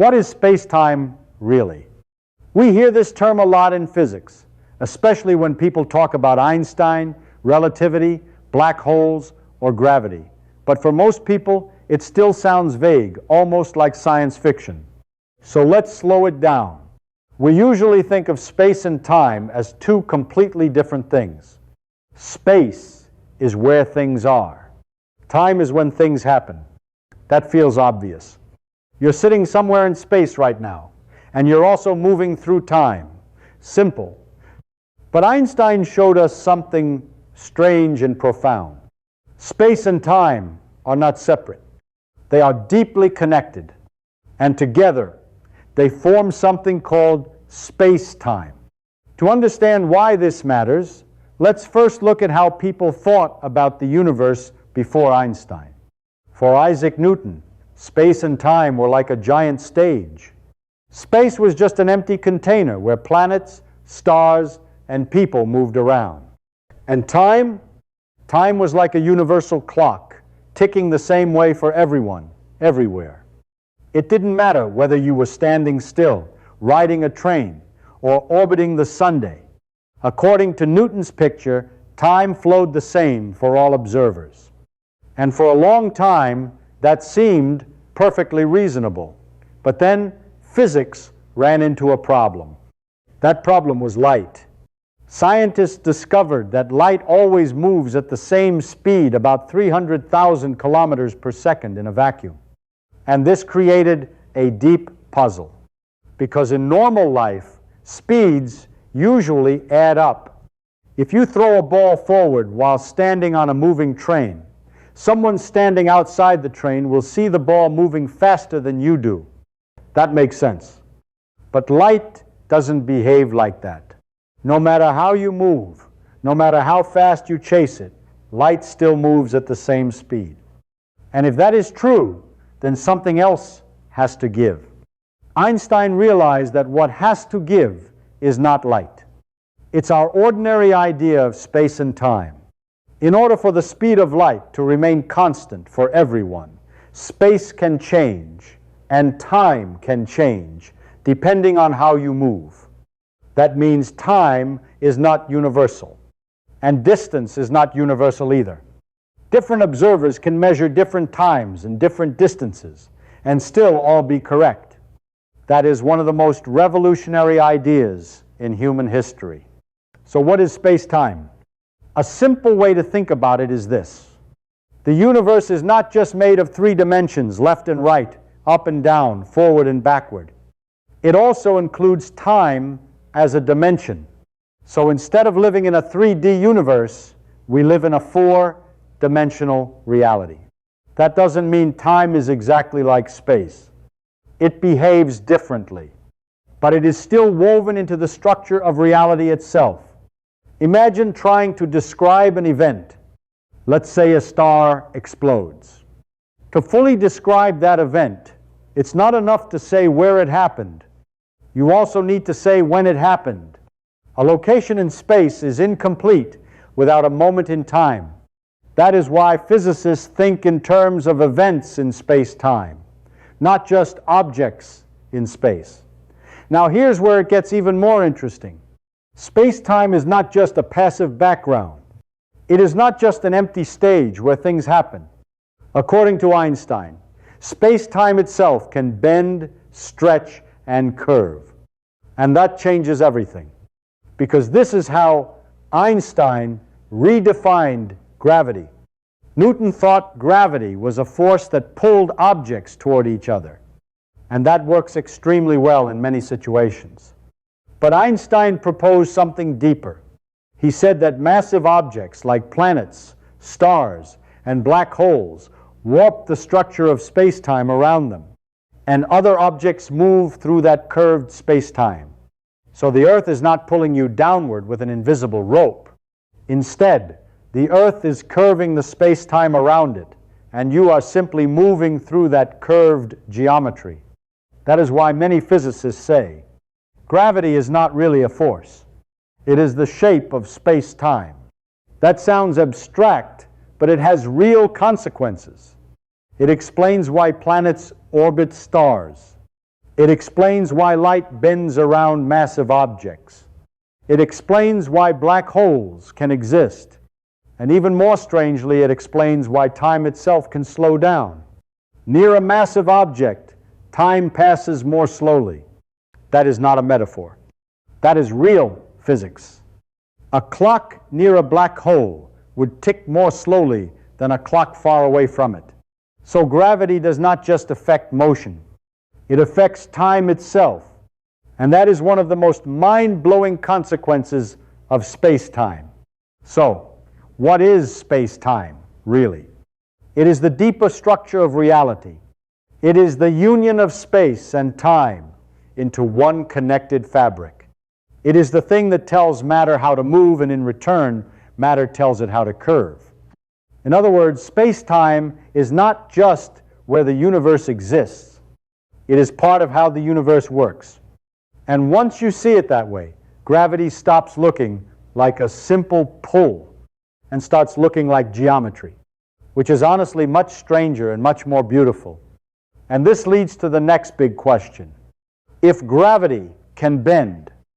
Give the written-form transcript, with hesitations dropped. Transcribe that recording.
What is space-time really? We hear this term a lot in physics, especially when people talk about Einstein, relativity, black holes, or gravity. But for most people, it still sounds vague, almost like science fiction. So let's slow it down. We usually think of space and time as two completely different things. Space is where things are. Time is when things happen. That feels obvious. You're sitting somewhere in space right now, and you're also moving through time. Simple. But Einstein showed us something strange and profound. Space and time are not separate. They are deeply connected, and together they form something called space-time. To understand why this matters, let's first look at how people thought about the universe before Einstein. For Isaac Newton, space and time were like a giant stage. Space was just an empty container where planets, stars, and people moved around. And time was like a universal clock, ticking the same way for everyone, everywhere. It didn't matter whether you were standing still, riding a train, or orbiting the Sunday. According to Newton's picture, time flowed the same for all observers. And for a long time, that seemed perfectly reasonable. But then physics ran into a problem. That problem was light. Scientists discovered that light always moves at the same speed, about 300,000 kilometers per second in a vacuum. And this created a deep puzzle. Because in normal life, speeds usually add up. If you throw a ball forward while standing on a moving train, someone standing outside the train will see the ball moving faster than you do. That makes sense. But light doesn't behave like that. No matter how you move, no matter how fast you chase it, light still moves at the same speed. And if that is true, then something else has to give. Einstein realized that what has to give is not light. It's our ordinary idea of space and time. In order for the speed of light to remain constant for everyone, space can change and time can change depending on how you move. That means time is not universal, and distance is not universal either. Different observers can measure different times and different distances and still all be correct. That is one of the most revolutionary ideas in human history. So what is space-time? A simple way to think about it is this. The universe is not just made of three dimensions, left and right, up and down, forward and backward. It also includes time as a dimension. So instead of living in a 3D universe, we live in a 4-dimensional reality. That doesn't mean time is exactly like space. It behaves differently, but it is still woven into the structure of reality itself. Imagine trying to describe an event. Let's say a star explodes. To fully describe that event, it's not enough to say where it happened. You also need to say when it happened. A location in space is incomplete without a moment in time. That is why physicists think in terms of events in space-time, not just objects in space. Now here's where it gets even more interesting. Space-time is not just a passive background. It is not just an empty stage where things happen. According to Einstein, space-time itself can bend, stretch, and curve. And that changes everything. Because this is how Einstein redefined gravity. Newton thought gravity was a force that pulled objects toward each other. And that works extremely well in many situations. But Einstein proposed something deeper. He said that massive objects like planets, stars, and black holes warp the structure of space-time around them, and other objects move through that curved space-time. So the Earth is not pulling you downward with an invisible rope. Instead, the Earth is curving the space-time around it, and you are simply moving through that curved geometry. That is why many physicists say, gravity is not really a force. It is the shape of space-time. That sounds abstract, but it has real consequences. It explains why planets orbit stars. It explains why light bends around massive objects. It explains why black holes can exist. And even more strangely, it explains why time itself can slow down. Near a massive object, time passes more slowly. That is not a metaphor. That is real physics. A clock near a black hole would tick more slowly than a clock far away from it. So gravity does not just affect motion. It affects time itself. And that is one of the most mind-blowing consequences of space-time. So, what is space-time, really? It is the deeper structure of reality. It is the union of space and time into one connected fabric. It is the thing that tells matter how to move, and in return, matter tells it how to curve. In other words, space-time is not just where the universe exists. It is part of how the universe works. And once you see it that way, gravity stops looking like a simple pull and starts looking like geometry, which is honestly much stranger and much more beautiful. And this leads to the next big question. If gravity can bend,